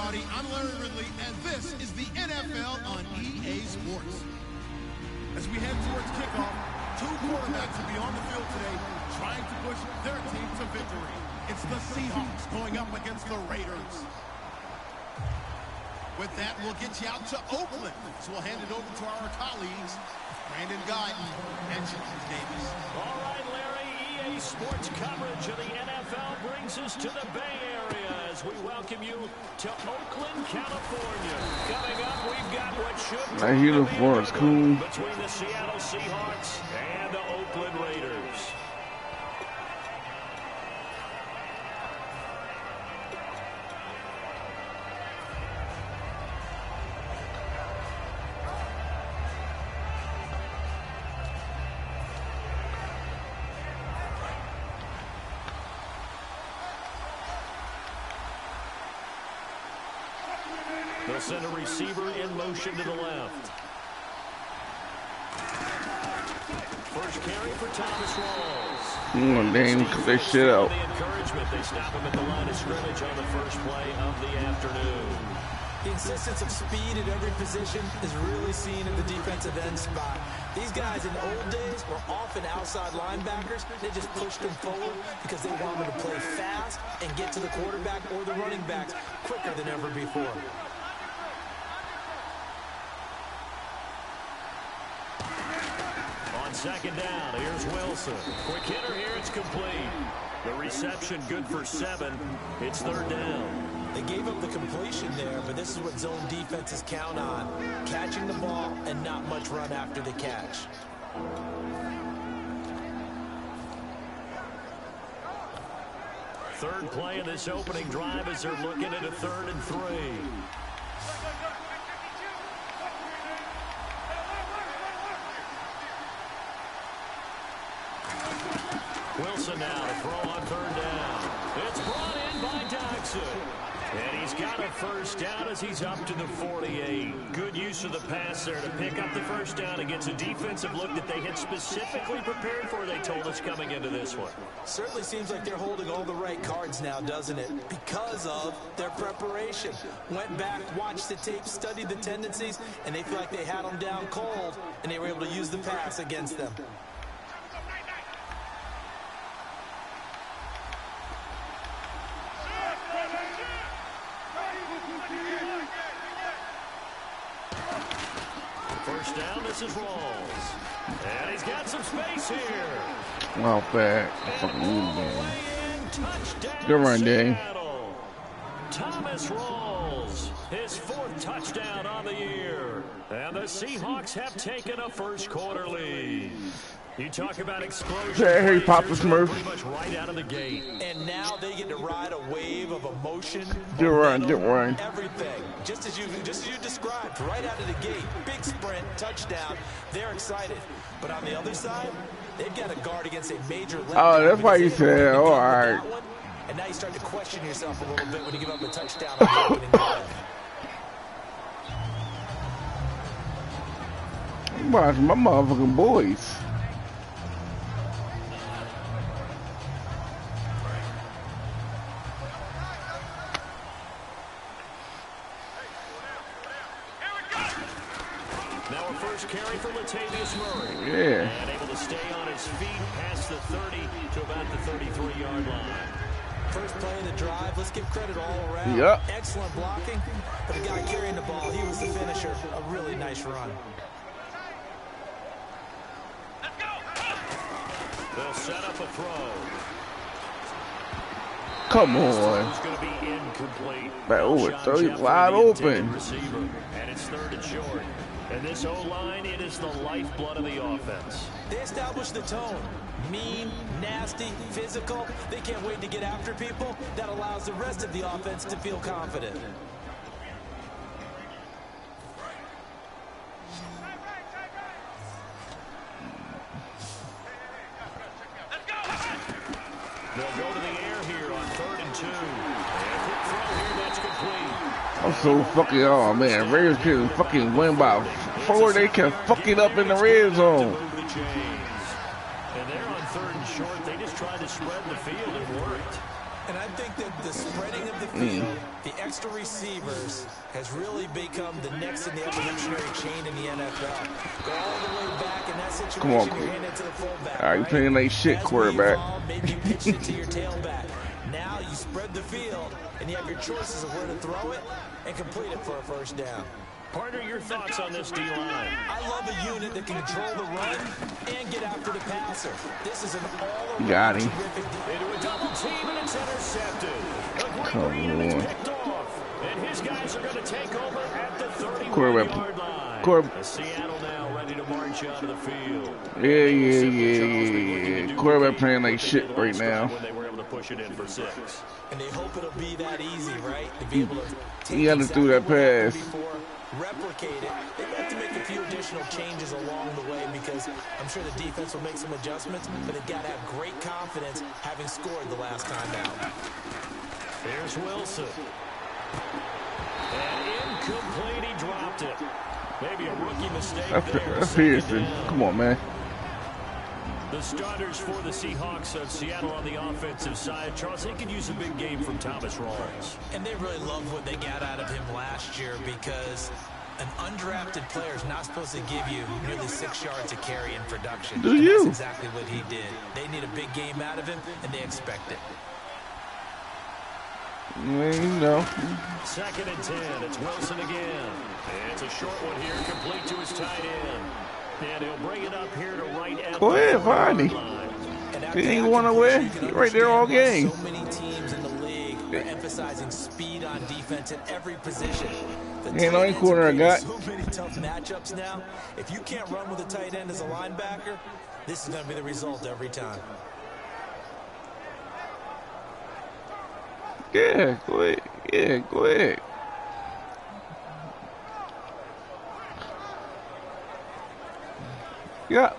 Howdy, I'm Larry Ridley, and this is the NFL on EA Sports. As we head towards kickoff, two quarterbacks will be on the field today trying to push their team to victory. It's the Seahawks going up against the Raiders. With that, we'll get you out to Oakland. So we'll hand it over to our colleagues, Brandon Guyton and James Davis. All right, Larry, EA Sports coverage of the NFL brings us to the Bay Area as we welcome you to Oakland, California. Coming up, we've got what should that uniform is cool. Between the Seattle Seahawks and the Oakland Raiders. They'll send a receiver in motion to the left. First carry for Thomas Rawls. Damn, cut that shit out. The encouragement, they stop him at the line of scrimmage on the first play of the afternoon. The insistence of speed at every position is really seen at the defensive end spot. These guys in the old days were often outside linebackers. They just pushed them forward because they wanted to play fast and get to the quarterback or the running backs quicker than ever before. On second down, here's Wilson. Quick hitter here, it's complete. The reception good for 7. It's third down. They gave up the completion there, but this is what zone defenses count on. Catching the ball and not much run after the catch. Third play of this opening drive as they're looking at a 3rd and 3. Wilson now to throw on 3rd down. It's brought in by Dodson. And he's got a first down as he's up to the 48. Good use of the pass there to pick up the first down against a defensive look that they had specifically prepared for, they told us, coming into this one. Certainly seems like they're holding all the right cards now, doesn't it? Because of their preparation. Went back, watched the tape, studied the tendencies, and they feel like they had them down cold, and they were able to use the pass against them. First down, this is Rawls. And he's got some space here. Oh, bad. Fucking good run, Dave. Thomas Rawls, his 4th touchdown on the year. And the Seahawks have taken a first quarter lead. You talk about explosion. Hey, Papa Smurf. Pretty much right out of the gate. And now they get to ride a wave of emotion. Get run. Everything. Just as you described, right out of the gate. Big sprint, touchdown. They're excited. But on the other side, they've got to guard against a major letdown. Oh, that's why you said, oh, all right. And now you start to question yourself a little bit when you give up a touchdown on the opening drive. I'm watching my motherfucking boys. Now a first carry for Latavius Murray. Yeah. And able to stay on his feet past the 30 to about the 33-yard line. First play of the drive, let's give credit all around. Yep. Excellent blocking, but the guy carrying the ball, he was the finisher. A really nice run. They'll set up a throw. Come on. It's going to be incomplete. Back over 30, wide open. Receiver, and it's 3rd and short. And this O-line, it is the lifeblood of the offense. They established the tone. Mean, nasty, physical. They can't wait to get after people. That allows the rest of the offense to feel confident. They'll go to the air here on 3rd and 2. And a quick throw here, that's complete. I'm so fucking, oh man, Raiders can fucking win by 4. They can fuck it up in the red zone. And they're on 3rd and short. They just tried to spread the field. It worked. And I think that the spreading of the field, the extra receivers, has really become the next in the evolutionary chain in the NFL. Go all the way back in that situation, Come on, you're handing it to the fullback. you playing like shit, quarterback. Maybe you pitch it to your tailback. Now you spread the field, and you have your choices of where to throw it and complete it for a first down. Partner, your thoughts on this D-line? I love a unit that can control the run and get after the passer. This is an all-around got him. terrific Into a double team, and it's intercepted. Come on. It's picked off. And his guys are going to take over at the 31-yard line. Seattle now ready to march out of the field. Yeah. Quarterback playing like shit right now. When they were able to push it in for 6. And they hope it'll be that easy, right? To be able to take You got to do that pass. Replicate it. They have to make a few additional changes along the way because I'm sure the defense will make some adjustments, but they've got to have great confidence having scored the last time out. Here's Wilson. And incomplete, he dropped it. Maybe a rookie mistake there. That's Pearson. Come on, man. The starters for the Seahawks of Seattle on the offensive side. Charles, they could use a big game from Thomas Rawls. And they really loved what they got out of him last year because an undrafted player is not supposed to give you nearly 6 yards of carry in production. Do you? That's exactly what he did. They need a big game out of him, and they expect it. Man, you know. 2nd and 10. It's Wilson again. And it's a short one here, complete to his tight end. And he'll bring it up here to right at Go ahead, find him. He ain't going nowhere. He's right there all game. So many teams in the league are emphasizing speed on defense at every position. Ain't no corner I got. So many tough matchups now. If you can't run with a tight end as a linebacker, this is going to be the result every time. Yeah, go ahead. Yeah, go ahead. Yeah.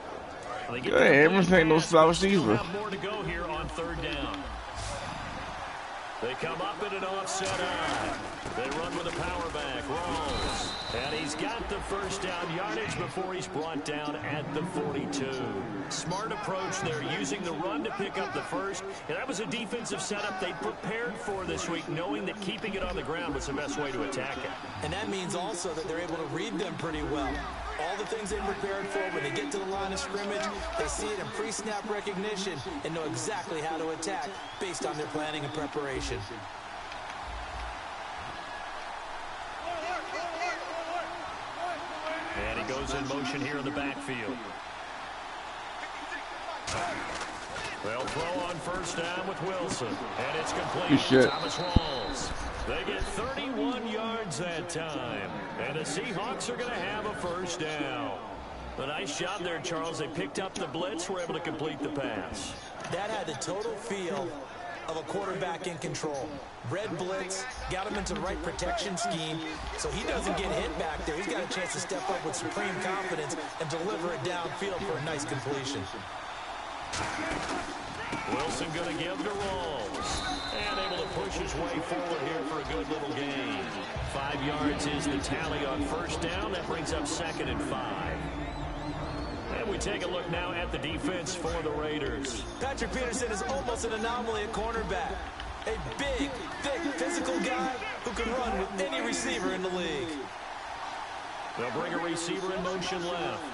Go ahead. Everything no slouch either. More to go here on 3rd down. They come up in an offset eye. They run with a power back. Rawls. And he's got the first down yardage before he's brought down at the 42. Smart approach there, using the run to pick up the first. And that was a defensive setup they prepared for this week, knowing that keeping it on the ground was the best way to attack it. And that means also that they're able to read them pretty well. All the things they prepared for, when they get to the line of scrimmage, they see it in pre-snap recognition and know exactly how to attack based on their planning and preparation. And he goes in motion here in the backfield. They'll throw on first down with Wilson. And it's complete. Thomas Rawls. They get 31 yards that time. And the Seahawks are going to have a first down. A nice job there, Charles. They picked up the blitz, were able to complete the pass. That had the total feel of a quarterback in control. Red blitz, got him into the right protection scheme, so he doesn't get hit back there. He's got a chance to step up with supreme confidence and deliver it downfield for a nice completion. Wilson going to give to Rawls. And able to push his way forward here for a good little gain. 5 yards is the tally on first down. That brings up 2nd and 5. And we take a look now at the defense for the Raiders. Patrick Peterson is almost an anomaly at cornerback. A big, thick, physical guy who can run with any receiver in the league. They'll bring a receiver in motion left.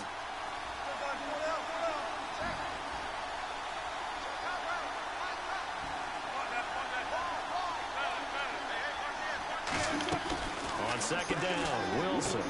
On 2nd down, Wilson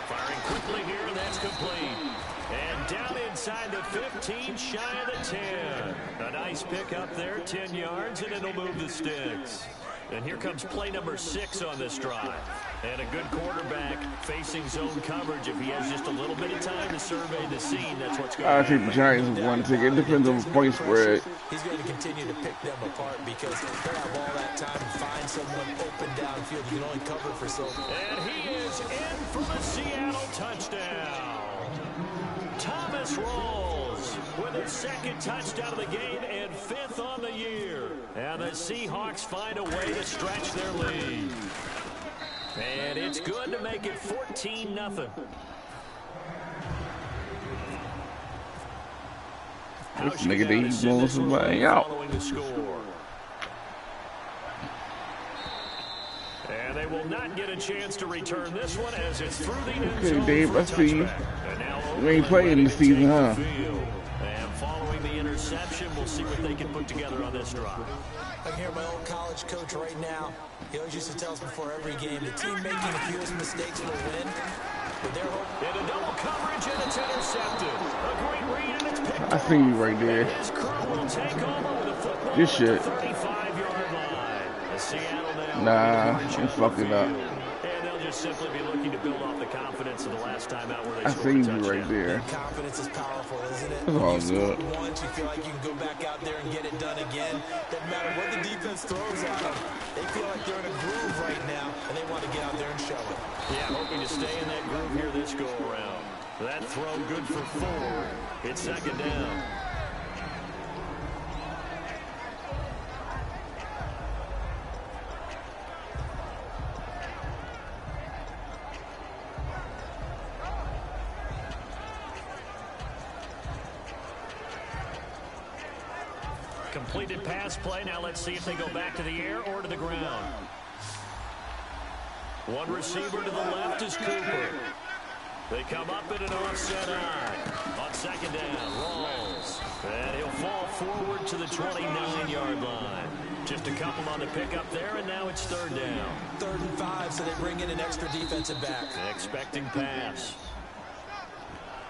firing quickly here, and that's complete. And down inside the 15, shy of the 10. A nice pick up there, 10 yards, and it'll move the sticks. And here comes play number 6 on this drive. And a good quarterback facing zone coverage. If he has just a little bit of time to survey the scene, that's what's going to happen. I think the Giants won. It depends on the point spread. He's going to continue to pick them apart because they'll have all that time to find someone open downfield. You can only cover for so long. And he is in for the Seattle touchdown. Thomas Rawls with his 2nd touchdown of the game and 5th on the year. And the Seahawks find a way to stretch their lead. And it's good to make it 14-0. This nigga, he's blowing somebody out. Following the score. They will not get a chance to return this one as it's through the end Okay, zone Dave, for a I see you. touchback. And now You ain't Oakland playing this season, huh? And following the interception, we'll see what they can put together on this drive. I can hear my old college coach right now. He always used to tell us before every game, the team making the fewest mistakes will win. But they're hoping. In a double coverage, and it's intercepted. A great read, and it's picked I see you right there. His crew will take over with a football This at shit. the 35-yard line. The Seattle now. Nah, I'm fucking up. And they'll just simply be looking to build off the confidence of the last time out where they I scored see a you touchdown. right there. Confidence is powerful, isn't it? It's all You score good. once, you feel like you can go back out there and get it done again. Doesn't matter what the defense throws at them. They feel like they're in a groove right now, and they want to get out there and show it. Yeah, hoping to stay in that groove here this go-around. That throw good for 4. It's second down. Completed pass play. Now let's see if they go back to the air or to the ground. One receiver to the left is Cooper. They come up in an offset eye. On second down, Rawls. And he'll fall forward to the 29-yard line. Just a couple on the pickup there, and now it's third down. 3rd and 5, so they bring in an extra defensive back. Expecting pass.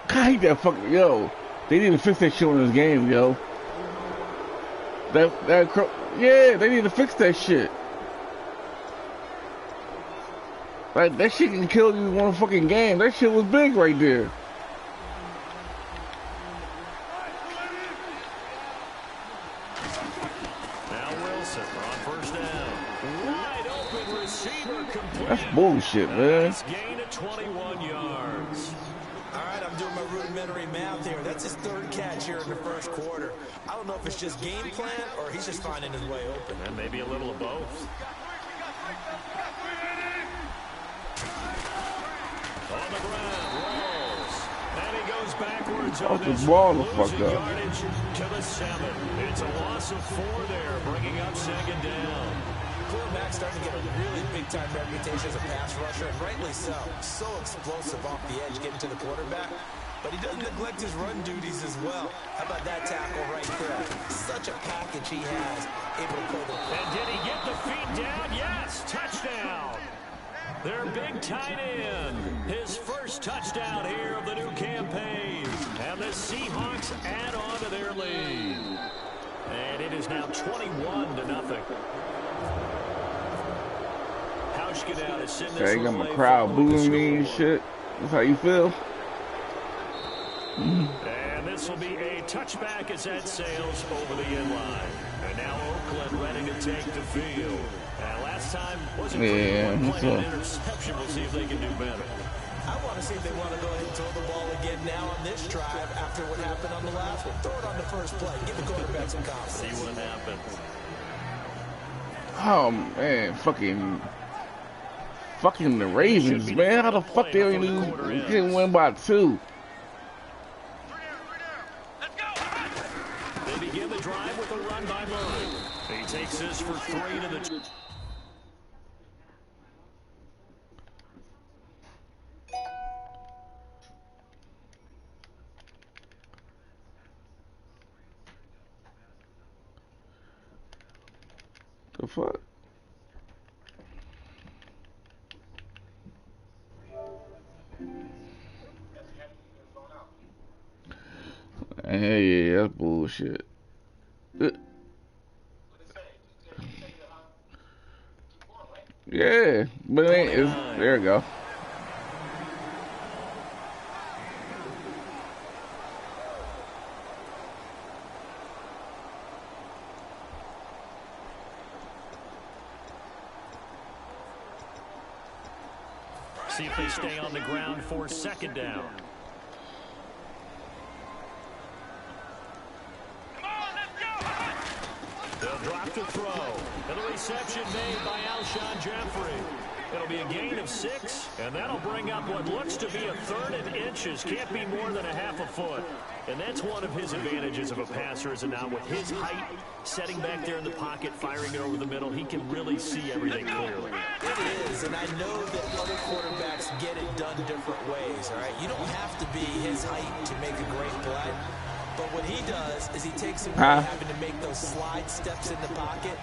God, that fucking, yo. They need to fix that shit in this game, yo. Yeah, they need to fix that shit. Like, that shit can kill you one fucking game. That shit was big right there. Now Wilson on first down. Wide open receiver complete. That's bullshit, man. Nice gain of 21 yards. All right, I'm doing my rudimentary math here. That's his 3rd catch here in the 1st quarter. I don't know if it's just game plan or he's just finding his way open. And maybe a little of both. On the ground, rolls. And he goes backwards on this ball one, the fuck losing up. yardage to the 7. It's a loss of 4 there, bringing up second down. Khalil Mack's starting to get a really big-time reputation as a pass rusher, and rightly so. So explosive off the edge getting to the quarterback. But he doesn't neglect his run duties as well. How about that tackle right there? Such a package he has, able to play the play. And did he get the feet down? Yes, touchdown. Their big tight end. His first touchdown here of the new campaign. And the Seahawks add on to their lead. And it is now 21-0. Hauschka is sitting this Okay, got my relay crowd following the booing me and scoreboard. shit. That's how you feel? And this will be a touchback as that sails over the inline. And now Oakland ready to take the field. And last time wasn't Yeah, playing an interception. We'll see if they can do better. I want to see if they want to go ahead and throw the ball again now on this drive after what happened on the last one. Throw it on the first play. Give the quarterback some confidence. See what happens. Oh, man. Fucking the Ravens, man. How the fuck they didn't win by 2? They begin the drive with a run by Murray. He takes this for 3 to the... The fuck? Hey, yeah, that's bullshit. Yeah, but it ain't. There we go. See if they stay on the ground for second down. They'll drop to throw. And the reception made by Alshon Jeffrey. It'll be a gain of 6, and that'll bring up what looks to be a 3rd and inches. Can't be more than a half a foot. And that's one of his advantages of a passer, is now with his height, setting back there in the pocket, firing it over the middle, he can really see everything clearly. It is, and I know that other quarterbacks get it done different ways, all right? You don't have to be his height to make a great play. But what he does is he takes away having to make those slide steps in the pocket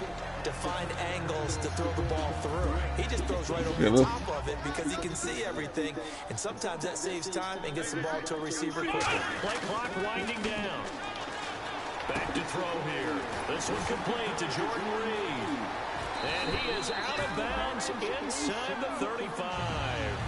to find angles to throw the ball through. He just throws right over the top of it because he can see everything, and sometimes that saves time and gets the ball to a receiver quicker. Play clock winding down. Back to throw here. This one complete to Jordan Reed. And he is out of bounds inside the 35.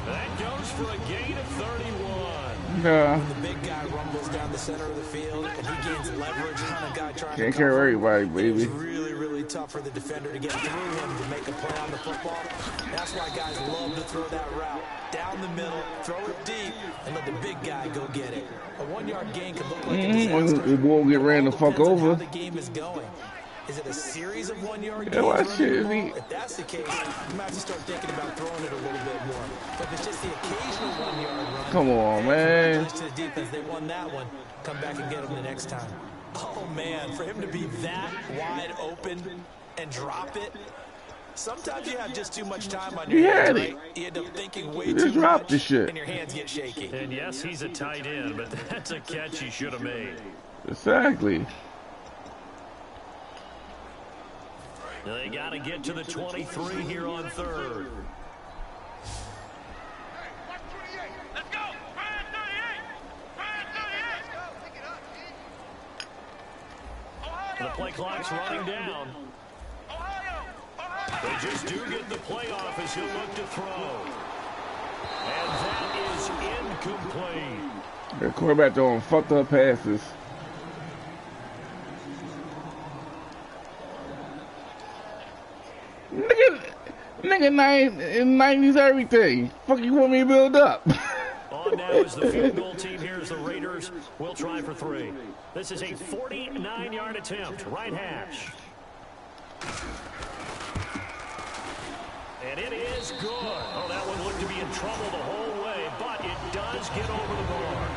That goes for a gain of 31. When the big guy rumbles down the center of the field and he gains leverage on a guy trying to cover, everybody, baby. It's really, really tough for the defender to get through him to make a play on the football. That's why guys love to throw that route. Down the middle, throw it deep, and let the big guy go get it. A 1-yard gain could look like a disaster. It won't get ran the fuck over. How the game is going. Is it a series of 1-yard gains? If that's the case, you might have to start thinking about throwing it a little bit more. But if it's just the occasional 1-yard run, come on, man. To the defense, they won that one. Come back and get them the next time. Oh man, for him to be that wide open and drop it. Sometimes you have just too much time on your hands, right? You end up thinking way too much, and your hands get shaky. And yes, he's a tight end, but that's a catch he should have made. Exactly. They got to get to the 23 here on 3rd. Let's go. Brian 38. The play clock's running down. They just do get the play off as he'll look to throw. And that is incomplete. The quarterback throwing fucked up passes. Nigga 90's everything. Fuck you want me to build up? On now is the field goal team. Here's the Raiders. We'll try for 3. This is a 49-yard attempt. Right hash. And it is good. Oh, that one looked to be in trouble the whole way, but it does get over the bar.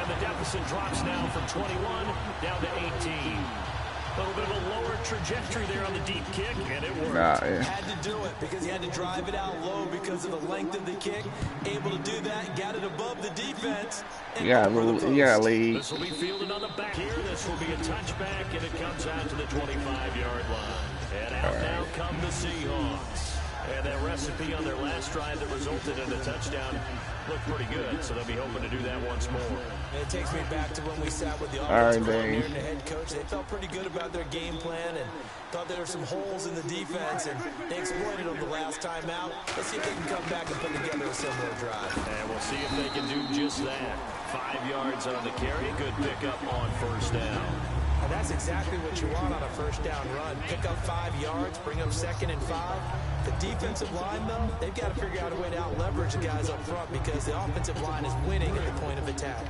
And the deficit drops now from 21 down to 18. A little bit of a lower trajectory there on the deep kick, and it worked. Had to do it because he had to drive it out low because of the length of the kick. Able to do that, got it above the defense. Yeah, lead. This will be fielded on the back here. This will be a touchback, and it comes out to the 25-yard line. And out now come the Seahawks. And that recipe on their last drive that resulted in a touchdown looked pretty good, so they'll be hoping to do that once more. And it takes me back to when we sat with the offensive coordinator and the head coach. They felt pretty good about their game plan and thought there were some holes in the defense, and they exploited them the last time out. Let's see if they can come back and put together a similar drive. And we'll see if they can do just that. 5 yards on the carry. Good pickup on 1st down. And that's exactly what you want on a 1st down run. Pick up 5 yards, bring up 2nd and 5. The defensive line, though, they've got to figure out a way to out-leverage the guys up front because the offensive line is winning at the point of attack.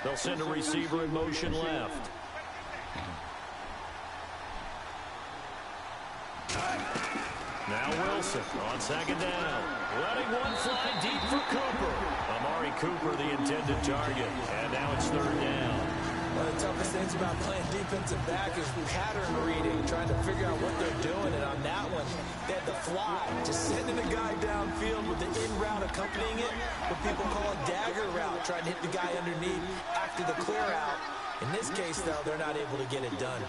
They'll send a receiver in motion left. Now Wilson on 2nd down. Letting one fly deep for Cooper. Amari Cooper, the intended target. And now it's 3rd down. One of the toughest things about playing defensive back is pattern reading, trying to figure out what they're doing. And on that one, they had the fly, just sending a guy downfield with the in route accompanying it, what people call a dagger route, trying to hit the guy underneath after the clear out. In this case, though, they're not able to get it done.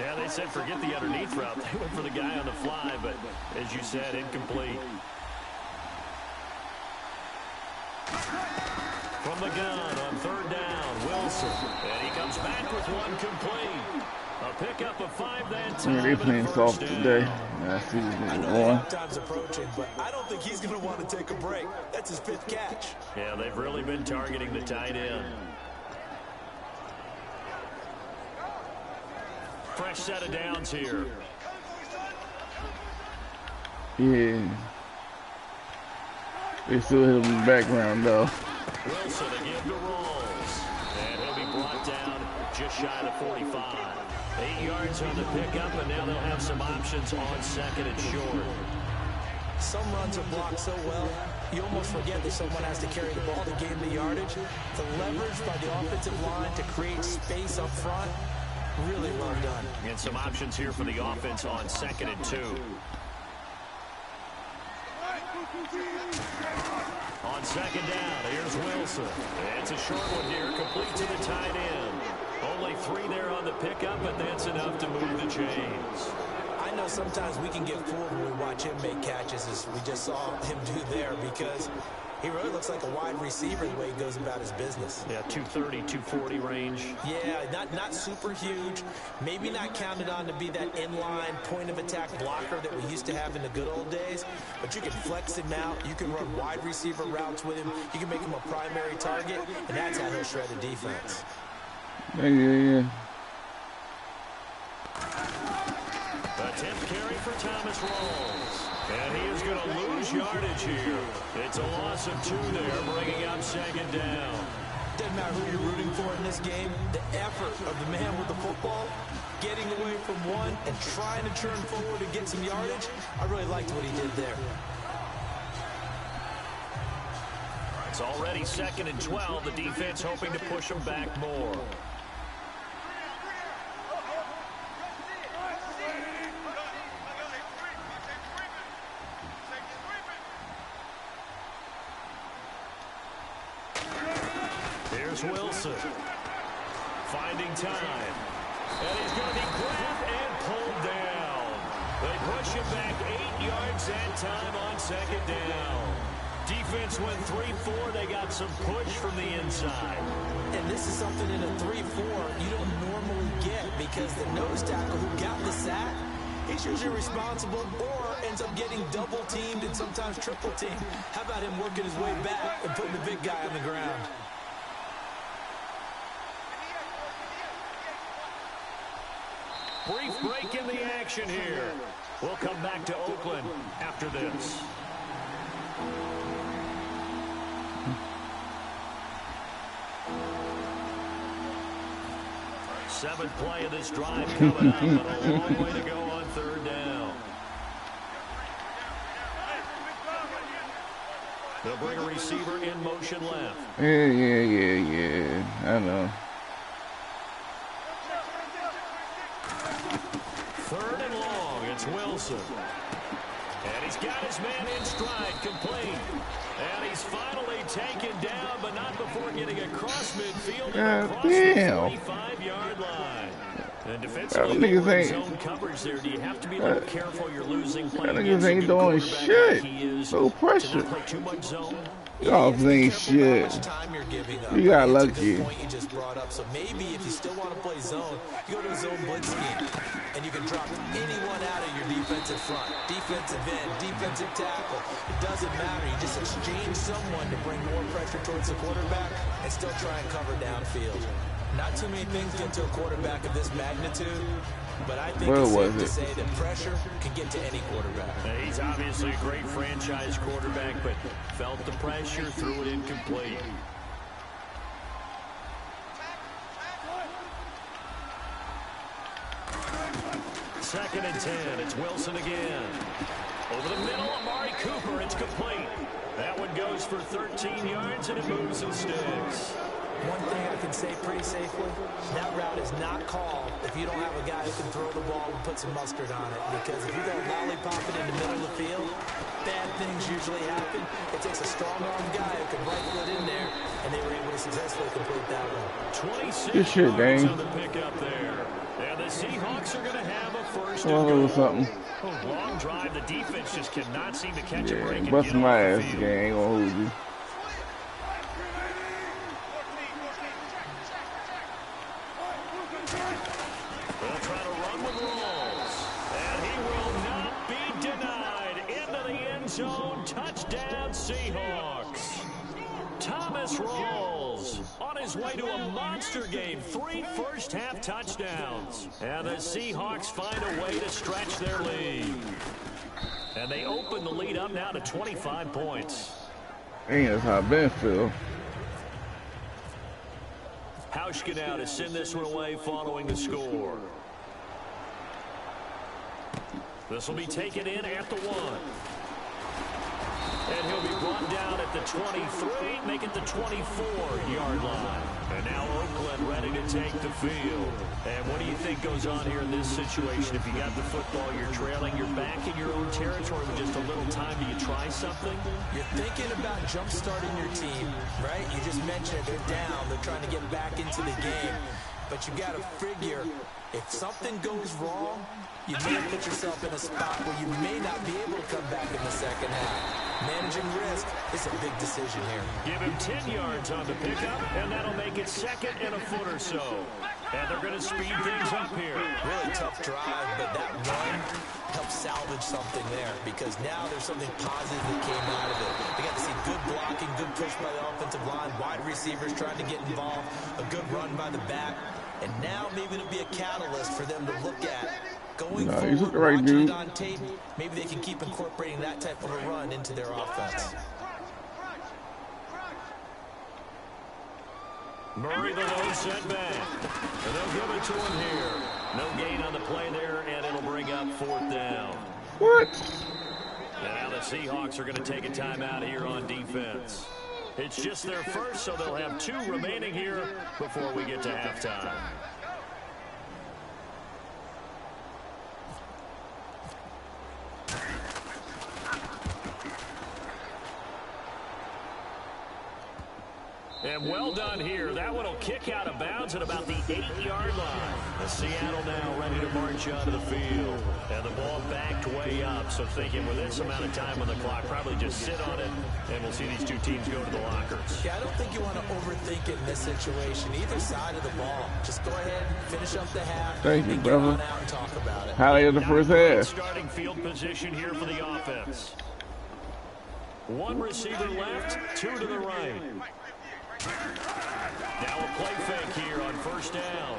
Yeah, they said forget the underneath route. They went for the guy on the fly, but as you said, incomplete. From the gun on 3rd down, Wilson. And he comes back with one complete. A pickup of 5 that time. They're playing soft today. I see Time's approaching, but I don't think he's going to want to take a break. That's his 5th catch. Yeah, they've really been targeting the tight end. Fresh set of downs here. Yeah. They still hit him in the background, though. Wilson again to Rolls. And he'll be brought down just shy of the 45. 8 yards on the pickup, and now they'll have some options on second and short. Some runs are blocked so well, you almost forget that someone has to carry the ball to gain the yardage. The leverage by the offensive line to create space up front, really well done. And some options here for the offense on second and 2. On second down, here's Wilson. It's a short one here, complete to the tight end. Only 3 there on the pickup, but that's enough to move the chains. I know sometimes we can get fooled when we watch him make catches, as we just saw him do there, because he really looks like a wide receiver the way he goes about his business. Yeah, 230, 240 range. Yeah, not super huge. Maybe not counted on to be that inline point-of-attack blocker that we used to have in the good old days, but you can flex him out. You can run wide receiver routes with him. You can make him a primary target, and that's how he'll shred a defense. Yeah. Attempt carry for Thomas Rawls. And he is going to lose yardage here. It's a loss of 2 there, bringing up second down. Doesn't matter who you're rooting for in this game. The effort of the man with the football, getting away from one and trying to turn forward and get some yardage, I really liked what he did there. It's already second and 12. The defense hoping to push them back more. Wilson finding time, and he's going to be grabbed and pulled down. They push him back 8 yards that time on second down. Defense went 3-4. They got some push from the inside. And this is something in a 3-4 you don't normally get, because the nose tackle who got the sack, he's usually responsible or ends up getting double teamed and sometimes triple teamed. How about him working his way back and putting the big guy on the ground? Brief break in the action here. We'll come back to Oakland after this. Seventh play of this drive coming up, but a long way to go on third down. They'll bring a receiver in motion left. Yeah. I know. Third and long, it's Wilson. And he's got his man in stride, complete. And he's finally taken down, but not before getting across midfield and across the 45-yard line. And defensively, zone coverage there. Do you have to be a little careful you're losing playing against ain't doing shit. No pressure. Not play too much zone. Y'all ain't shit. You got lucky. Point you just brought up. So maybe if you still want to play zone, you go to a zone blitz scheme, and you can drop anyone out of your defensive front, defensive end, defensive tackle. It doesn't matter. You just exchange someone to bring more pressure towards the quarterback and still try and cover downfield. Not too many things get to a quarterback of this magnitude, but I think it's safe to say that pressure can get to any quarterback. He's obviously a great franchise quarterback, but felt the pressure, threw it incomplete. Second and 10, it's Wilson again. Over the middle, Amari Cooper, it's complete. That one goes for 13 yards, and it moves and sticks. One thing I can say pretty safely, that route is not called if you don't have a guy who can throw the ball and put some mustard on it. Because if you go lollipop it in the middle of the field, bad things usually happen. It takes a strong-armed guy who can rifle it in there, and they were able to successfully complete that one. 26 yards on the pickup there. And the Seahawks are going to have a first and goal. Long drive, the defense just cannot seem to catch a break. Bust my ass again, ain't gonna hold you. They'll try to run with Rawls. And he will not be denied. Into the end zone. Touchdown, Seahawks. Thomas Rawls on his way to a monster game. 3 first-half touchdowns. And the Seahawks find a way to stretch their lead. And they open the lead up now to 25 points. Ain't that's how Ben feel. Hauschka now to send this one away following the score. This will be taken in at the 1. And he'll be brought down at the 23, make it the 24-yard line. And now Oakland ready to take the field. And what do you think goes on here in this situation? If you got the football, you're trailing, you're back in your own territory with just a little time. Do you try something? You're thinking about jump-starting your team, right? You just mentioned it. They're down. They're trying to get back into the game. But you got to figure, if something goes wrong, you may put yourself in a spot where you may not be able to come back in the second half. Managing risk is a big decision here. Give him 10 yards on the pickup, and that'll make it second and a foot or so. And they're going to speed things up here. Really tough drive, but that run helps salvage something there because now there's something positive that came out of it. They got to see good blocking, good push by the offensive line, wide receivers trying to get involved, a good run by the back, and now maybe it'll be a catalyst for them to look at. Going forward, right, watching dude. it on tape, maybe they can keep incorporating that type of a run into their offense. Murray the lone setback. And they'll give it to him here. No gain on the play there, and it'll bring up 4th down. What? Now the Seahawks are going to take a timeout here on defense. It's just their first, so they'll have 2 remaining here before we get to halftime. And well done here. That one will kick out of bounds at about the 8-yard line. The Seattle now ready to march onto the field. And the ball backed way up. So thinking with this amount of time on the clock, probably just sit on it, and we'll see these 2 teams go to the lockers. Yeah, I don't think you want to overthink it in this situation. Either side of the ball. Just go ahead, finish up the half. Thank you, brother. Get on out and talk about it. How in the first half? Starting field position here for the offense. 1 receiver left, 2 to the right. Now a play fake here on 1st down.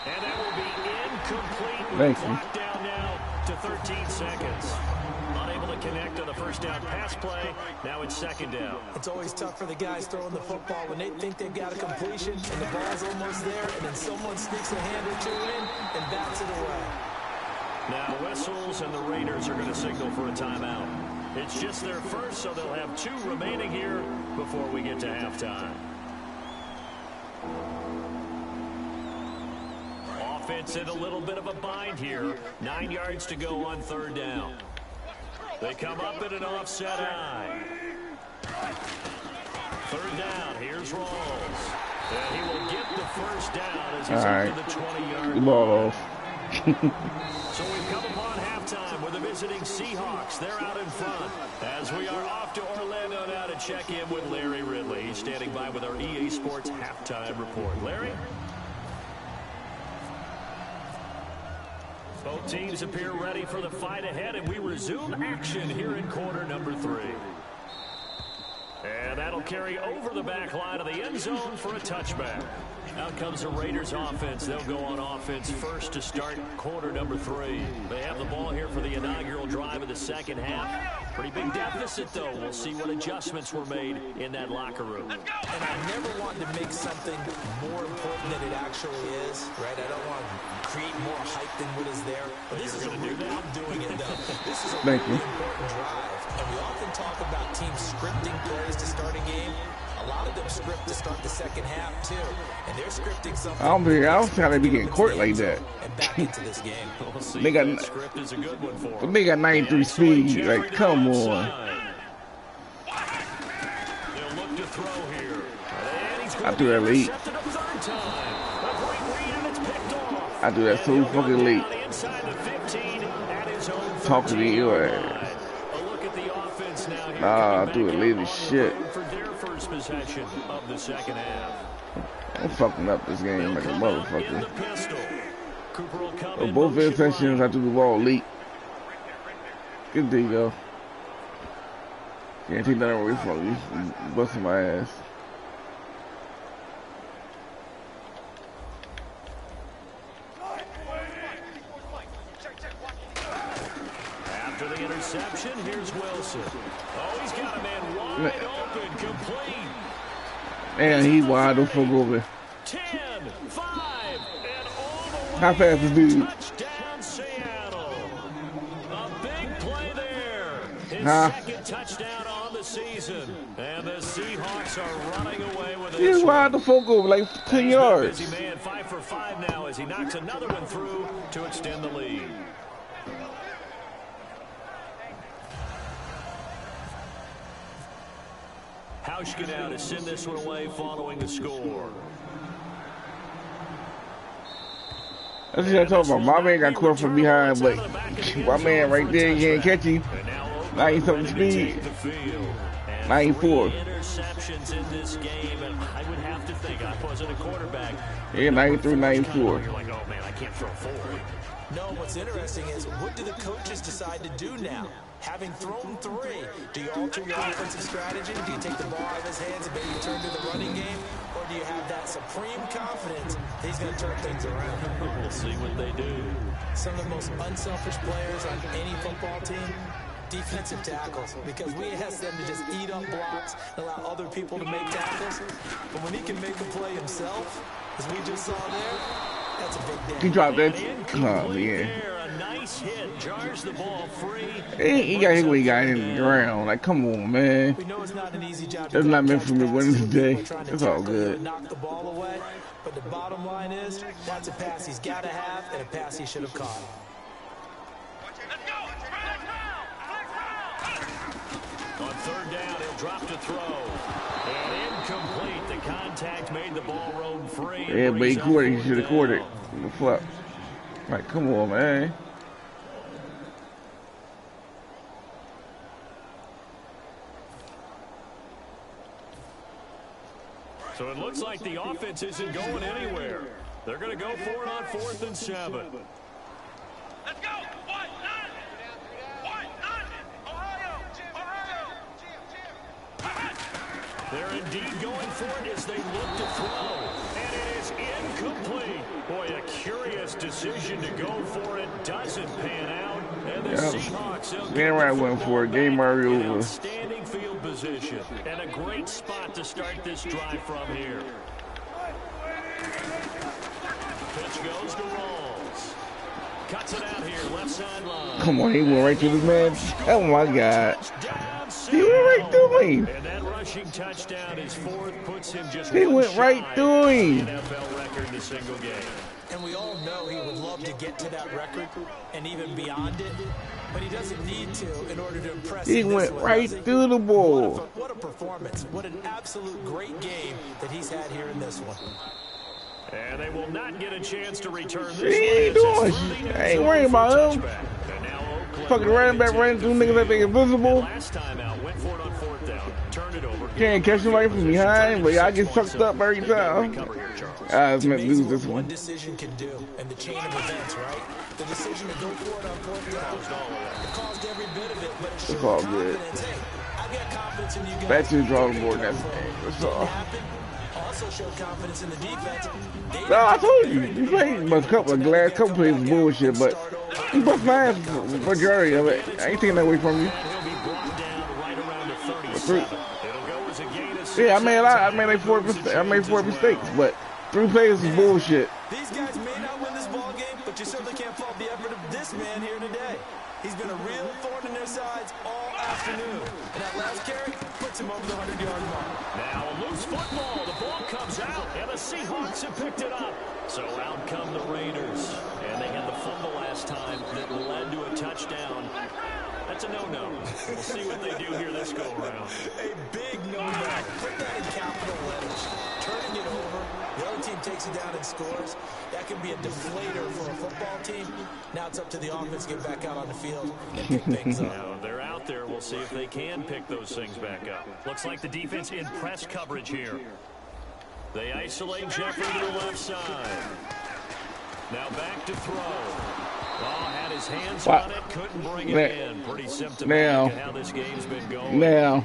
And that will be incomplete. Thank you. Clock down now to 13 seconds. Unable to connect on the 1st down pass play. Now it's 2nd down. It's always tough for the guys throwing the football when they think they've got a completion and the ball's almost there, and then someone sneaks a hand or 2 in and bats it away. Now whistles, and the Raiders are going to signal for a timeout. It's just their first, so they'll have 2 remaining here before we get to halftime. Offense in a little bit of a bind here. 9 yards to go on 3rd down. They come up in an offset eye. 3rd down. Here's Rawls. And he will get the 1st down as he's up to the 20-yard line. Ball. So we've come upon halftime with the visiting Seahawks. They're out in front as we are off to Orlando now to check in with Larry Ridley. He's standing by with our EA Sports halftime report. Larry? Both teams appear ready for the fight ahead, and we resume action here in quarter number 3. And that'll carry over the back line of the end zone for a touchback. Out comes the Raiders offense. They'll go on offense first to start quarter number 3. They have the ball here for the inaugural drive of the 2nd half. Pretty big deficit, though. We'll see what adjustments were made in that locker room. And I never wanted to make something more important than it actually is, right? I don't want to create more hype than what is there. But this is a really, I'm doing it, though. This is a really important drive. And we often talk about teams scripting plays to start a game. A lot of them script to start the 2nd half, too. And they're scripting something. I don't see how they be getting court like that. And back into this game. They got 93 speed. Like, come on. They'll look to throw here. I do that late. I do that so fucking late. Talking to you. Nah, I do it late as shit. Possession of the 2nd half. I'm fucking up this game like a motherfucker. So both interceptions, I do the ball late. Good day, though. Can't take nothing away from you. You busting my ass. After the interception, here's Wilson. Oh, he's got a man wide open, complete. And he wide the fuck over. 10, 5, and all the way. How fast is dude? Touchdown, Seattle. A big play there. His second touchdown on the season. And the Seahawks are running away with this. He's wide the folk over like 10 yards. Busy man, 5 for 5 now as he knocks another one through to extend the lead. Hauschka now to send this one away following the score. That's what I'm talking about. My man got caught from behind, but my man right there, he can't catch him. 90-something speed. 94. Interceptions in this game, and I would have to think I wasn't a quarterback. Yeah, 93, 94. You're like, oh man, I can't throw forward. No, what's interesting is what do the coaches decide to do now? Having thrown 3, do you alter your offensive strategy? Do you take the ball out of his hands and maybe turn to the running game? Or do you have that supreme confidence that he's going to turn things around? We'll see what they do. Some of the most unselfish players on any football team, defensive tackles, because we ask them to just eat up blocks and allow other people to make tackles. But when he can make a play himself, as we just saw there, that's a big day. He dropped that. Oh, yeah. A nice hit, jars the ball free. He got hit when he got in the ground. Like, come on, man. We know it's not an easy job. That's not meant for me to win today. It's all good. Knock the ball away, but the bottom line is that's a pass he's got to have and a pass he should have caught. Let's go. On third down, he'll drop to throw. And incomplete. The contact made the ball roam free. Yeah, but he caught it. He should have caught it. The fuck. Like, come on, man. So it looks like the offense isn't going anywhere. They're going to go for it on 4th and 7. Let's go. 1-9. 1-9. Ohio. They're indeed going for it as they look to throw. And it is incomplete. Boy, a curious decision to go for it. Doesn't pan out. And the Seahawks. Man, right went for it. Game already over. Outstanding field position. And a great spot to start this drive from here. Pitch goes to Rawls. Cuts it out here, left sideline. Come on, he went right through this man. Oh my God. He went right through him. And that rushing touchdown is 4th, puts him just He went right through him. NFL record in a single game. And we all know he would love to get to that record and even beyond it, but he doesn't need to in order to impress. He went right through the ball. What a performance. What an absolute great game that he's had here in this one. And they will not get a chance to return this. He ain't doing shit. I ain't worrying about him. Fucking running back running through niggas that they invisible. Last time out, went for it on 4th down, turned it over. Can't catch somebody from behind, but y'all get sucked up every time. I was meant to lose this one. Decision can do, and the chain of events, right? The decision to go for it on 4th down. It caused every bit of it, but It's all good. hey, I've got confidence in you guys. Back to the drawing board. That's all. Also showed confidence in the defense. No, I told you. He played but a couple plays was bullshit, but he bust my ass for the majority of it. I ain't taking that away from you. He'll be brought down right around the 37. It'll go as a gain of 6. Yeah, I made like 4 mistakes, but 3 plays was bullshit. These guys may not win this ball game, but you certainly can't fault the effort of this man here today. He's been a real thorn in their sides all afternoon. And that last carry puts him over the 100-yard mark. Now a loose football. The ball comes out, and the Seahawks have picked it up. So out come the Raiders. And they had the fumble last time that led to a touchdown. That's a no-no. We'll see what they do here this go-around. A big no-no. Put that in capital letters. Turning it over. The other team takes it down and scores. That can be a deflator for a football team. Now it's up to the offense to get back out on the field and pick things up. Now they're out there. We'll see if they can pick those things back up. Looks like the defense in press coverage here. They isolate Jeffrey to the left side. Now back to throw. Had his hands on it, couldn't bring it in. Pretty symptomatic of how this game's been going. Now,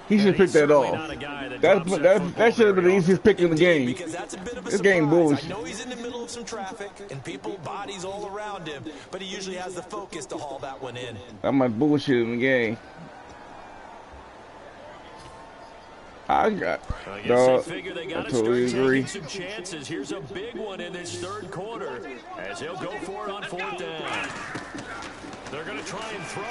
he should pick that off. That should have been the easiest pick in the game. Because that's a bit of a This game bullshit. I know he's in the middle of some traffic and people, bodies all around him, but he usually has the focus to haul that one in. That much bullshit in the game. I got I guess dog. they figure they I got to totally start agree. taking some chances. Here's a big one in this third quarter as he'll go for it on fourth down. They're going to try and throw.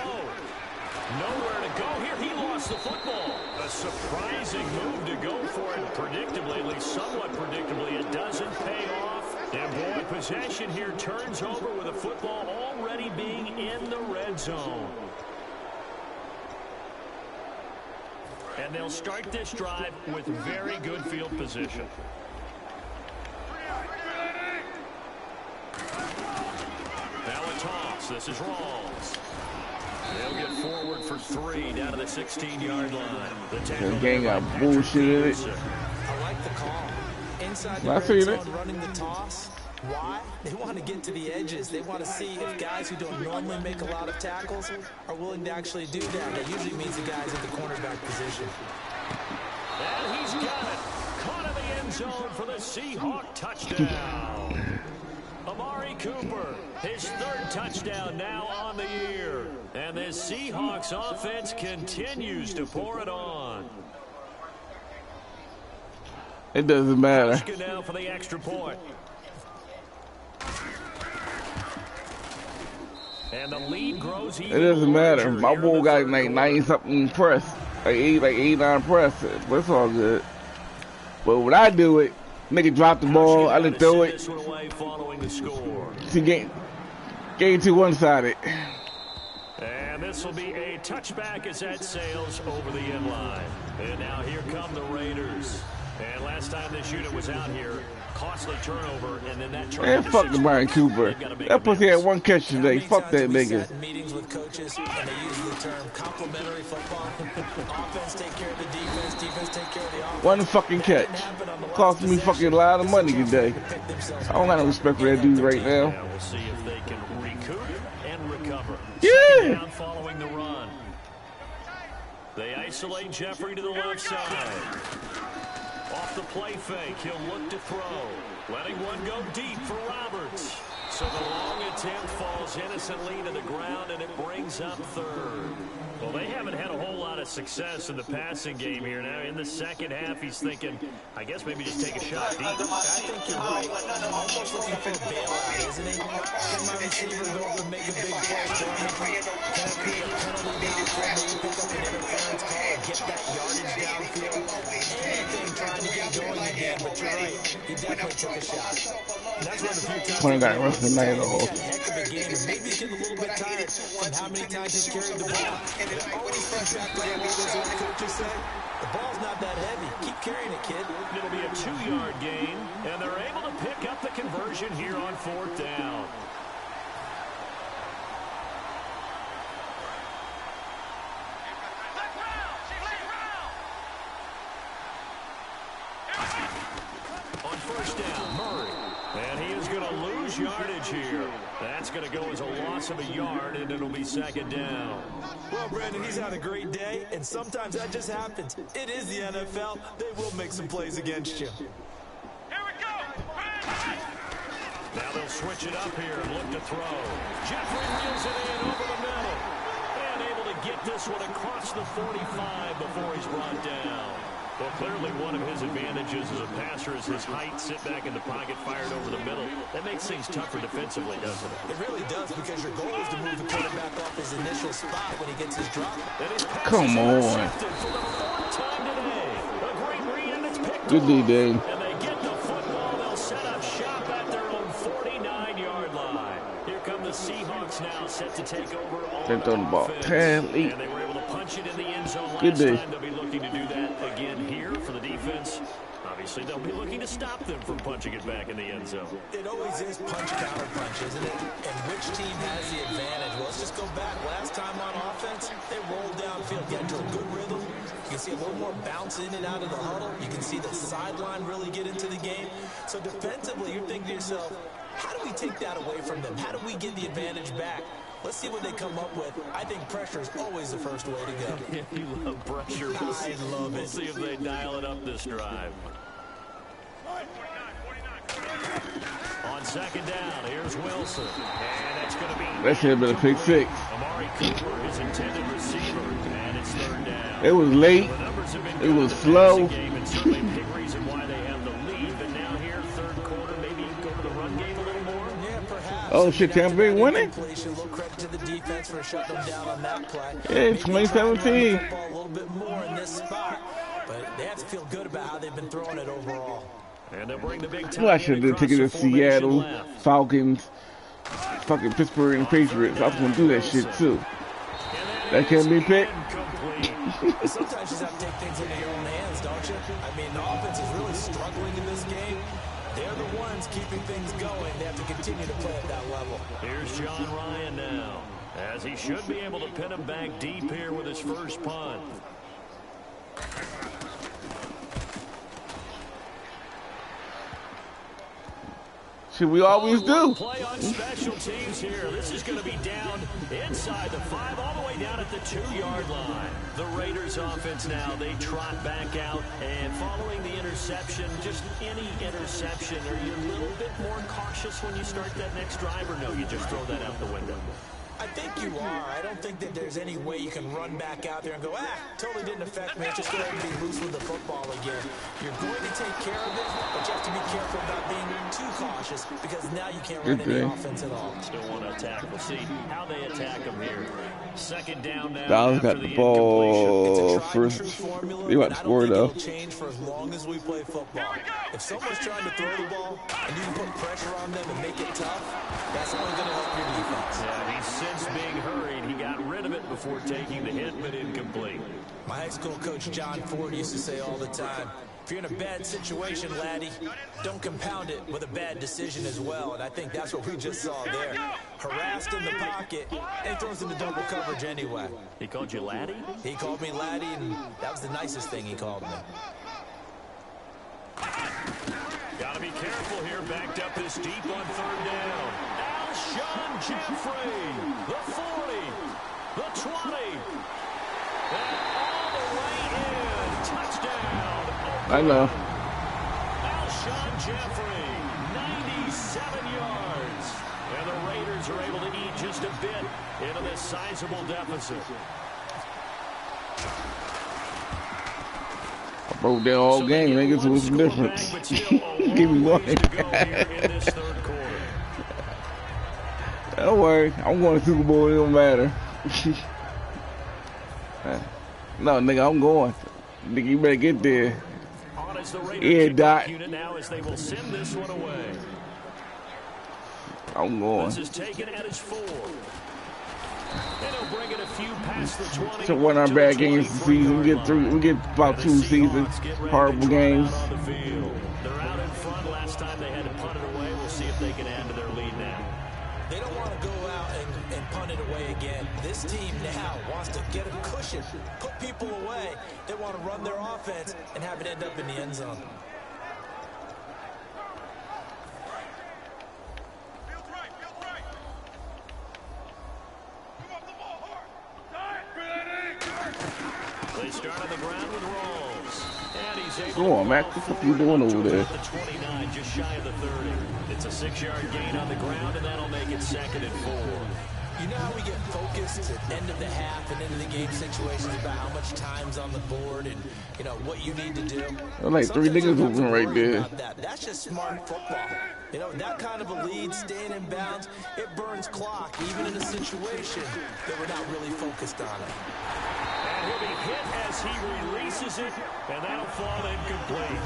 Nowhere to go here. He lost the football. A surprising move to go for it. Predictably, at least somewhat predictably, it doesn't pay off. And boy, possession here turns over with a football already being in the red zone. And they'll start this drive with very good field position. Now a toss. This is Rawls. They'll get forward for 3 down to the 16-yard line. The tackle gang got bullshit in it. I like the call. Inside the I red seen zone, it. running the toss. Why? They want to get to the edges. They want to see if guys who don't normally make a lot of tackles are willing to actually do that. That usually means the guys at the cornerback position. And he's got it. Caught in the end zone for the Seahawk touchdown. Amari Cooper, his 3rd touchdown now on the year. And this Seahawks offense continues to pour it on. It doesn't matter. Good now for the extra point. And the lead grows even. It doesn't matter. larger My here in boy the got third like quarter. 90 something press, like 89 press. But it's all good. But when I do it, nigga drop the ball, I didn't throw it. This one away following the score. She game to one-sided. And this will be a touchback as that sails over the end line. And now here come the Raiders. And last time this unit was out here, costly turnover, and then that turnover. Man, fuck the Brian Cooper. That pussy had 1 catch today. Fuck that nigga. Meetings with coaches, and they use the term complementary football. Offense take care of the defense, defense take care of the offense. 1 fucking catch. Cost me fucking a lot of money today. I don't got no respect for that dude right now. Yeah, we'll see if they can recoup and recover. Yeah. Second down following the run. They isolate Jeffrey to the left side. Off the play fake, he'll look to throw. Letting one go deep for Roberts. So the long attempt falls innocently to the ground, and it brings up 3rd. Well, they haven't had a whole lot of success in the passing game here. Now, in the second half, he's thinking, I guess maybe just take a shot deep. I think you're right. Almost looking for a bailout, isn't he? Can my receiver go up and make a big play for me? Can I create a penalty down for me? Pick up an interference call and get that yardage downfield? Anything trying to get going again, but you're right. He definitely took a shot. That's one of the few times. Playing that rest of the night off. Heck of a game, and maybe he's getting a little bit tired from how many times he's carried the ball. It always comes back to what we as coaches say. The ball's not that heavy. Keep carrying it, kid. It'll be a 2-yard gain, and they're able to pick up the conversion here on 4th down. On 1st down, Murray. And he is going to lose yardage here. That's going to go as a loss of a yard, and it'll be 2nd down. Well, Brandon, he's had a great day, and sometimes that just happens. It is the NFL. They will make some plays against you. Here we go. Now they'll switch it up here and look to throw. Jeffrey reels it in over the middle. And able to get this one across the 45 before he's brought down. Well, clearly one of his advantages as a passer is his height, sit back in the pocket, fired over the middle. That makes things tougher defensively, doesn't it? It really does, because your goal is to move the quarterback off his initial spot when he gets his drop. Come on. Good D, Dave. And they get the football. They'll set up shop at their own 49-yard line. Here come the Seahawks now, set to take over all They're throwing the ball. offense. 10, 8. And they were able to punch it in the end zone Good last day. time. They'll be looking to do that again here for the defense. Obviously, they'll be looking to stop them from punching it back in the end zone. It always is punch-counter-punch, isn't it? And which team has the advantage? Well, let's just go back. Last time on offense, they rolled downfield, get into a good rhythm. You can see a little more bounce in and out of the huddle. You can see the sideline really get into the game. So defensively, you're thinking to yourself, how do we take that away from them? How do we get the advantage back? Let's see what they come up with. I think pressure is always the first way to go. Yeah, you love pressure. I love it. We'll see if they dial it up this drive. On 2nd down, here's Wilson. And that's going to be... That should have been a pick 6. Amari Cooper, his intended receiver, and it's 3rd down. It was late. The numbers have been It was slow. Game and certainly a big reason why they have the lead. But now here, third quarter, maybe go to the run game a little more. Yeah, perhaps. Oh shit, Tampa Bay winning? A little credit to the defense for shutting them down on that play. Yeah, 2017. A little bit more in this spot, but they have to feel good about how they've been throwing it overall. And they'll bring the big time. Well, I should have taken to Seattle, Falcons, fucking Pittsburgh and Patriots. I was gonna do that shit too. That can't be picked. Sometimes you just have to take things into your own hands, don't you? I mean, the offense is really struggling in this game. They're the ones keeping things going. They have to continue to play at that level. Here's John Ryan now, as he should be able to pin him back deep here with his first punt. Shit, we always do. Play on special teams here. This is going to be down inside the 5, all the way down at the 2-yard line. The Raiders offense now, they trot back out, and following the interception, just any interception, are you a little bit more cautious when you start that next drive, or no, you just throw that out the window? I think you are. I don't think that there's any way you can run back out there and go, totally didn't affect me. Just go ahead and be loose with the football again. You're going to take care of it, but you have to be careful about being too cautious because now you can't run any offense at all. Still want to attack. We'll see how they attack them here. Second down now. Dallas got the ball first. They about to score though. Change for as long as we play football. If someone's trying to throw the ball and you can put pressure on them and make it tough, that's only going to help your defense. Yeah, he's since being hurried. He got rid of it before taking the hit, but incomplete. My high school coach John Ford used to say all the time, if you're in a bad situation, laddie, don't compound it with a bad decision as well. And I think that's what we just saw there. Harassed in the pocket, and he throws into double coverage anyway. He called you laddie? He called me laddie, and that was the nicest thing he called me. Got to be careful here, backed up this deep on third down. Alshon Jeffrey, the 40, the 20, and all the way in. Touchdown. I know. Alshon Jeffrey, 97 yards. And the Raiders are able to eat just a bit into this sizable deficit. I broke down all game, niggas. What's the difference? Give me one. Don't worry, I'm going to Super Bowl. It don't matter. No, nigga, I'm going. Nigga, you better get there. Yeah, Doc. I'm going. This is taken at his 4. And he'll bring it a few past the 20. So one of our bad games this season. We get about 2 seasons. Horrible games. They're out in front. Last time they had to punt it away. We'll see if they can add to their lead now. They don't want to go out and punt it away again. This team now wants to get a cushion, put people away. They want to run their offense and have it end up in the end zone. They start on the ground with Rawls. And he's able Go on, Mac. What the fuck you doing over there? the 29, just shy of the 30. It's a 6-yard gain on the ground, and that'll make it 2nd and 4. You know how we get focused at the end of the half and into the game situations about how much time's on the board and, you know, what you need to do? There's like 3 niggas moving right there. That's just smart football. You know, that kind of a lead, staying in bounds, it burns clock, even in a situation that we're not really focused on it. And he'll be hit as he releases it, and that'll fall incomplete.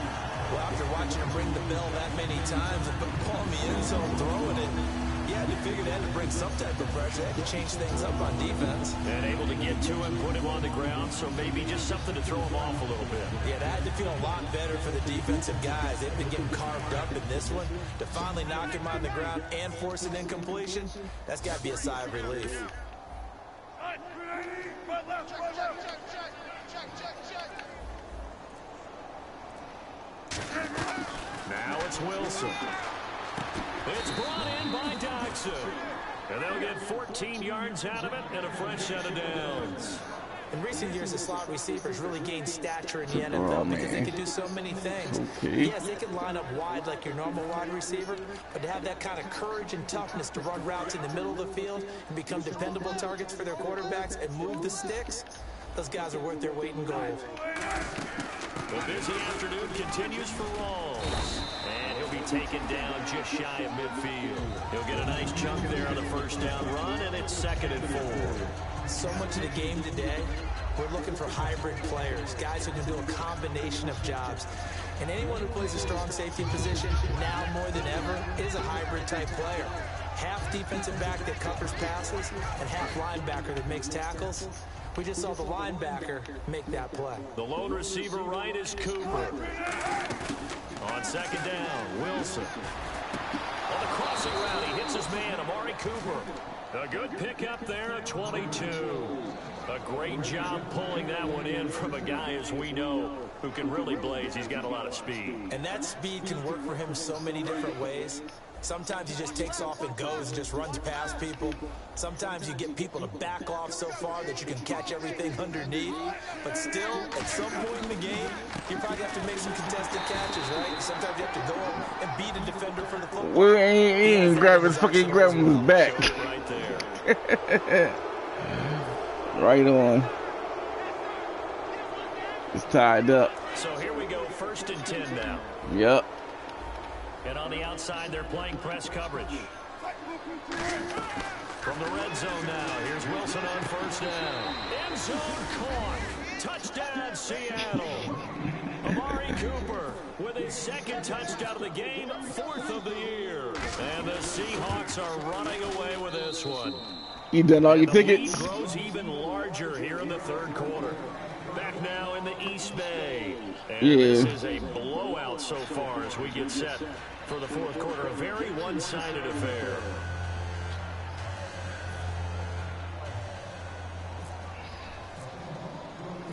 Well, after watching him ring the bell that many times and put the ball in the end zone throwing it, yeah, they figured they had to bring some type of pressure. They had to change things up on defense. And able to get to him, put him on the ground, so maybe just something to throw him off a little bit. Yeah, that had to feel a lot better for the defensive guys. They've been getting carved up in this one. To finally knock him on the ground and force an incompletion, that's got to be a sigh of relief. Now it's Wilson. It's brought in by Dodson. And they'll get 14 yards out of it and a fresh set of downs. In recent years, the slot receivers really gained stature in the NFL because they can do so many things. Okay. Yes, they can line up wide like your normal wide receiver, but to have that kind of courage and toughness to run routes in the middle of the field and become dependable targets for their quarterbacks and move the sticks, those guys are worth their weight in gold. The busy afternoon continues for Rawls. And he'll be taken down just shy of midfield. He'll get a nice chunk there on the first down run, and it's 2nd and 4. So much of the game today, we're looking for hybrid players, guys who can do a combination of jobs. And anyone who plays a strong safety position, now more than ever, is a hybrid type player. Half defensive back that covers passes and half linebacker that makes tackles. We just saw the linebacker make that play. The lone receiver right is Cooper. On 2nd down, Wilson. On the crossing route, he hits his man, Amari Cooper. A good pickup there at 22. A great job pulling that one in from a guy, as we know, who can really blaze. He's got a lot of speed. And that speed can work for him so many different ways. Sometimes he just takes off and goes and just runs past people. Sometimes you get people to back off so far that you can catch everything underneath. But still, at some point in the game, you probably have to make some contested catches, right? Sometimes you have to go up and beat a defender for the football. Well, he ain't grabbing his back. Right there. Right on. It's tied up. So here we go, 1st and 10 now. Yep. And on the outside, they're playing press coverage. From the red zone now, here's Wilson on 1st down. End zone caught. Touchdown, Seattle. Amari Cooper with his 2nd touchdown of the game, 4th of the year. And the Seahawks are running away with this one. You done all your tickets? The lead grows even larger here in the 3rd quarter. Back now in the East Bay. And this is a blowout so far as we get set for the 4th quarter. A very one-sided affair.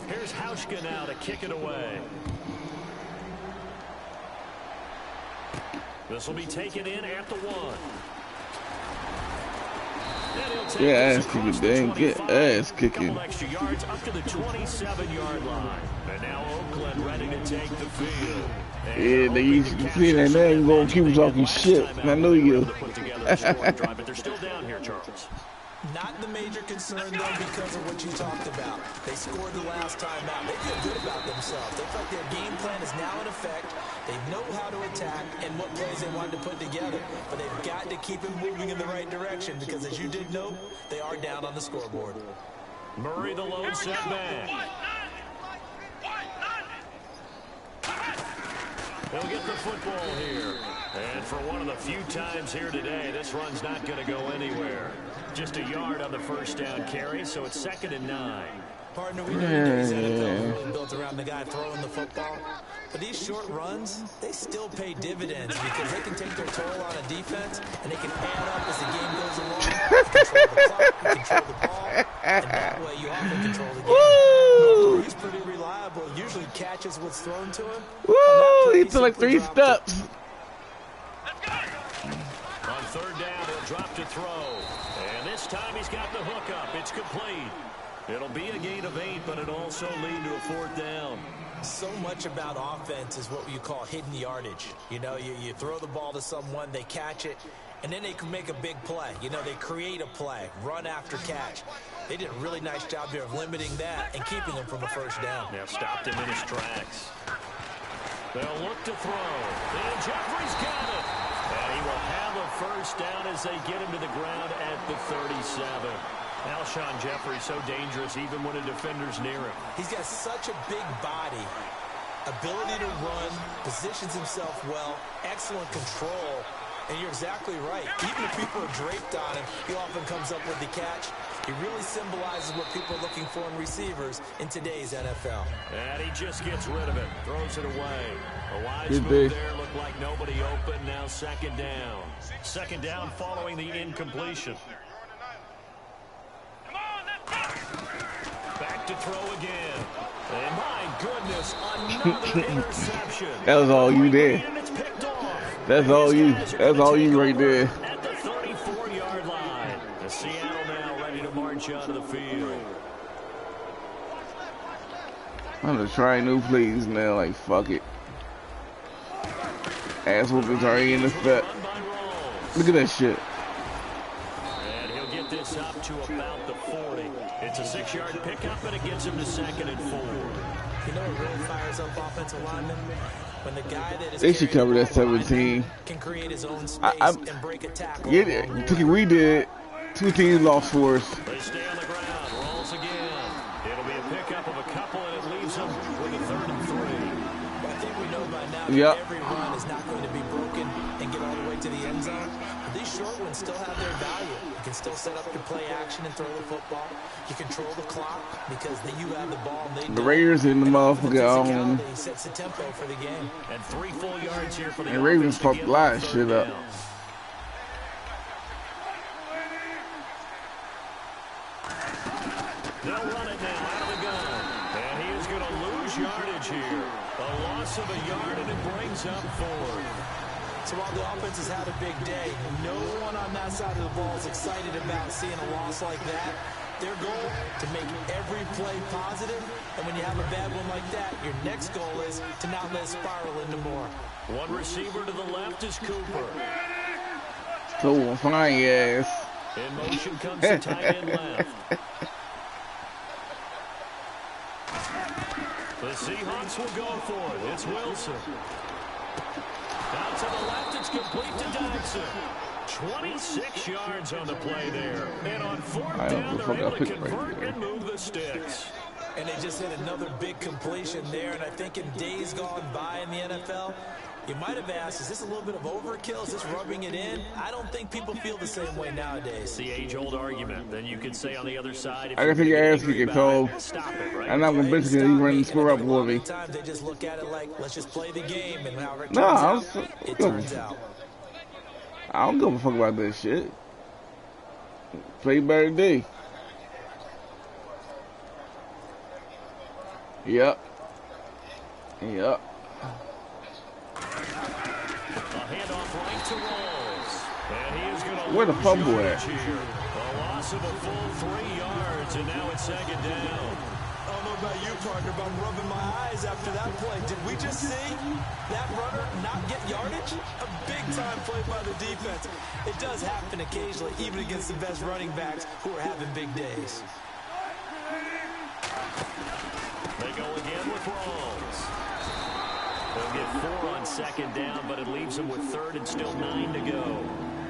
Here's Hauschka now to kick it away. This will be taken in at the 1. Yeah, ass kicking, dang, get ass kicking. Couple extra yards up to the 27-yard line. And now Oakland ready to take the field. Yeah, they used to see that name gonna keep talking shit. I know you. But they're still down here, Charles. Not the major concern, though, because of what you talked about. They scored the last time out. They feel good about themselves. They feel like their game plan is now in effect. They know how to attack and what plays they wanted to put together. But they've got to keep it moving in the right direction because, as you did note, they are down on the scoreboard. Murray, the lone setback. They'll get the football here. And for one of the few times here today, this run's not going to go anywhere. Just a yard on the 1st down carry, so it's 2nd and 9. Partner, we know today's NFL is really built around the guy throwing the football. But these short runs, they still pay dividends because they can take their toll on a defense, and they can add up as the game goes along. Control the clock, control the ball, and that way you often control the game. He's pretty reliable, usually catches what's thrown to him. Woo! He took like 3 steps. On 3rd down, he'll drop to throw. And this time he's got the hook up. It's complete. It'll be a gain of 8, but it'll also lead to a 4th down. So much about offense is what you call hidden yardage. You know, you throw the ball to someone, they catch it, and then they can make a big play. You know, they create a play, run after catch. They did a really nice job there of limiting that and keeping him from a 1st down. Now stopped him in his tracks. They'll look to throw. And Jeffrey's got it. And he will have a 1st down as they get him to the ground at the 37. Alshon Jeffrey so dangerous even when a defender's near him. He's got such a big body, ability to run, positions himself well, excellent control. And you're exactly right. Even if people are draped on him, he often comes up with the catch. He really symbolizes what people are looking for in receivers in today's NFL. And he just gets rid of it, throws it away. A wise move there, looked like nobody open. Now 2nd down. 2nd down following the incompletion. Back to throw again. And my goodness, another interception. That was all you did. That's all you. That's all you right there. At the 34-yard line. The Seattle now ready to march onto the field. I'm gonna try new plays now. Like fuck it. Ass whoopers already in effect. Look at that shit. And he'll get this up to about the 40. It's a 6-yard pickup, and it gets him to 2nd and 4. You know what really fires up offensive linemen? When the guy that is They should cover that 17. can create his own space and break a tackle. Get it. We did. 2 teams lost for us. They stay on the ground. Rolls again. It'll be a pickup of a couple, and it leaves them with a 3rd and 3. Well, I think we know by now that every run is not going to be broken and get all the way to the end zone. But these short ones still have their value. You can still set up your play action and throw the football. You control the clock because then you have the ball. And the Raiders in the motherfucker. Sets the tempo for the game. And 3 full yards here for the Ravens fucked a lot of shit up. They'll run it now out of the gun. And he is going to lose yardage here. A loss of a yard, and it brings up 4th. So while the offense has had a big day, no one on that side of the ball is excited about seeing a loss like that. Their goal, to make every play positive, and when you have a bad one like that, your next goal is to not let it spiral into more. One receiver to the left is Cooper. So fine, yes. In motion comes the tight end left. The Seahawks will go for it. It's Wilson. Out to the left, it's complete to Dodson. 26 yards on the play there. And on 4th down, they're able to convert and move the sticks. And they just hit another big completion there. And I think in days gone by in the NFL, you might have asked, is this a little bit of overkill? Is this rubbing it in? I don't think people feel the same way nowadays. It's the age-old argument. Then you could say on the other side, if I can take your ass kick it, Cole. Stop it, right? I'm not going to bitch because he's running the score up for me. They just look at it like, let's just play the game, and however it turns out. I don't give a fuck about that shit. Play better day. Yep. Where the fumble at? A loss of a full 3 yards, and now it's 2nd down. I don't know about you, partner, but I'm rubbing my eyes after that play. Did we just see that runner not get yardage? A big-time play by the defense. It does happen occasionally, even against the best running backs who are having big days. They go again with Rawls. They'll get 4 on 2nd down, but it leaves them with 3rd and still 9 to go.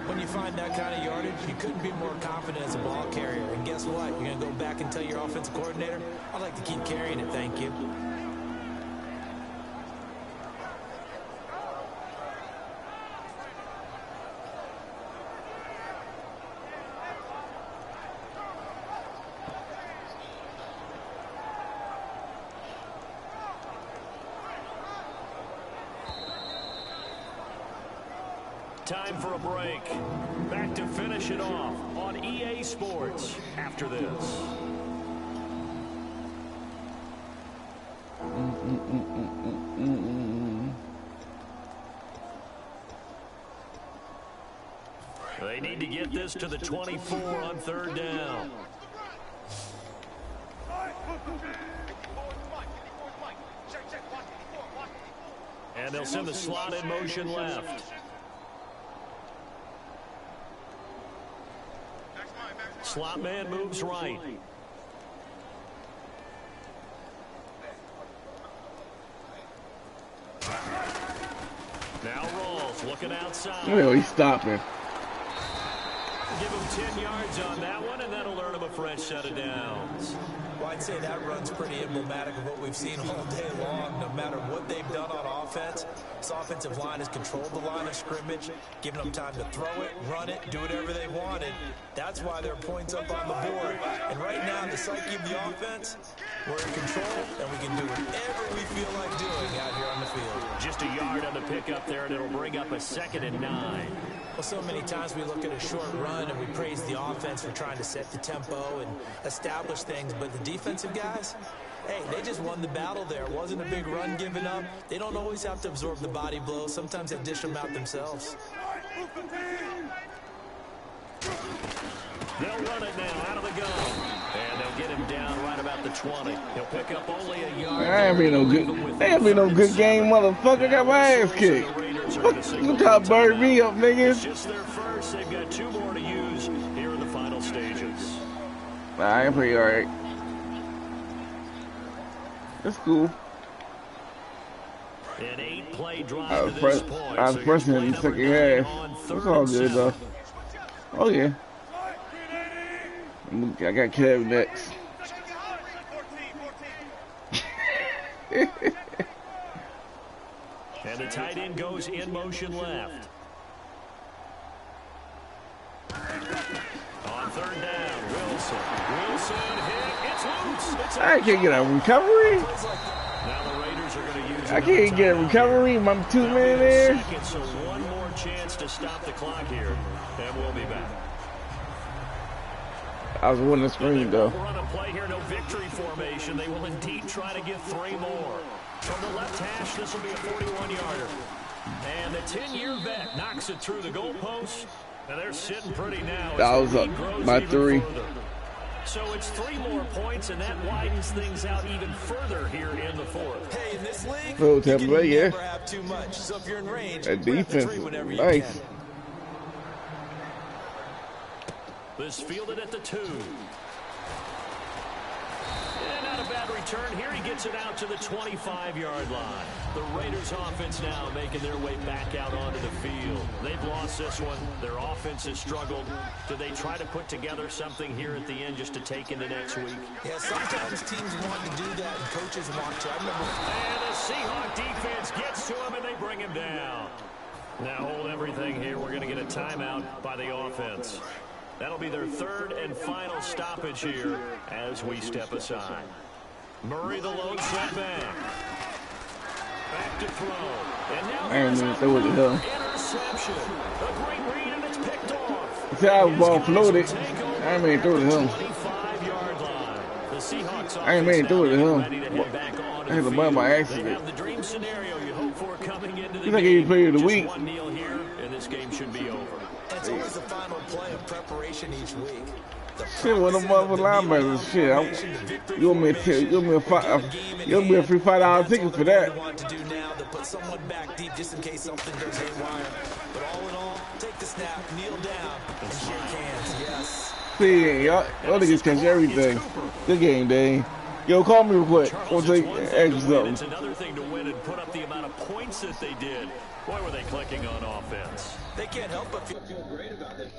When you find that kind of yardage, you couldn't be more confident as a ball carrier. And guess what? You're going to go back and tell your offensive coordinator, I'd like to keep carrying it, thank you. Time for a break. Back to finish it off on EA Sports after this. They need to get this to the 24 on 3rd down. And they'll send the slot in motion left. Slot man moves right. Now Rawls looking outside. Oh, he's stopping. Give him 10 yards on that one, and that'll earn him a fresh set of downs. Well, I'd say that run's pretty emblematic of what we've seen all day long. No matter what they've done on offense, this offensive line has controlled the line of scrimmage, given them time to throw it, run it, do whatever they wanted. That's why there are points up on the board. And right now, the psyche of the offense, we're in control, and we can do whatever we feel like doing out here on the field. Just a yard on the pickup there, and it'll bring up a 2nd and 9. Well, so many times we look at a short run and we praise the offense for trying to set the tempo and establish things, but the defensive guys, hey, they just won the battle there. It wasn't a big run given up. They don't always have to absorb the body blows. Sometimes they dish them out themselves. They'll run it now out of the gun. And they'll get him down right about the 20. He'll pick up only a yard. That ain't be no good. That ain't be no good game, motherfucker. Got my ass kicked. Look how bird me up, niggas. It's just their first. They've got 2 more to use here in the final stages. Nah, I ain't pretty alright. That's cool. An 8-play drive to this point. I was pressing in the second half. It's all good though. Oh yeah. I got Kev next. And the tight end goes in motion left. On third down, Wilson. Wilson hit. It's loose. I can't get a recovery. Now the Raiders are going to use. I can't get a recovery. My 2 minutes there. So one more chance to stop the clock here, and we'll be back. I was winning the screen though. Run a play here, no victory formation. They will indeed try to get 3 more. From the left hash, this will be a 41-yarder. And the 10-year vet knocks it through the goalpost. And they're sitting pretty now. That was up by 3. So it's 3 more points, and that widens things out even further here in the 4th. Hey, in this league, Phil, you can yeah. never have too much. So if you're in range, That grab the defense tree is whenever you nice. can. This fielded at the 2. And not a bad return here. He gets it out to the 25-yard line. The Raiders offense now making their way back out onto the field. They've lost this one. Their offense has struggled. Do they try to put together something here at the end just to take into next week? Yeah, sometimes teams want to do that and coaches want to. I remember. And the Seahawk defense gets to him and they bring him down. Now hold everything here. We're going to get a timeout by the offense. That'll be their 3rd and final stoppage here as we step aside. Murray the lone set back. Back to throw. And now I ain't even throw it to him. interception. A great read and it's picked off. See how the ball floated. I ain't even throw it to him. 25-yard line. The Seahawks I ain't even throw it to him. ready to head back on I had the ball by They accident. have the dream scenario you hope for coming into the He's like game. he's player of the Just week. 1-0 here, and this game should be over. It's always the final play of preparation each week. Shit, with them motherfucking linebackers, shit. You want me a free $5 ticket for that? Want to do now to put someone back deep just in case something goes haywire. But all in all, take the snap, kneel down, and shake hands. Yes. See, y'all niggas catch everything. Good game, Dane. Yo, call me real quick. Charles, We'll it's take one thing ask you to win. something. It's another thing to win and put up the amount of points that they did. Boy, were they clicking on offense. They can't help but feel great about it.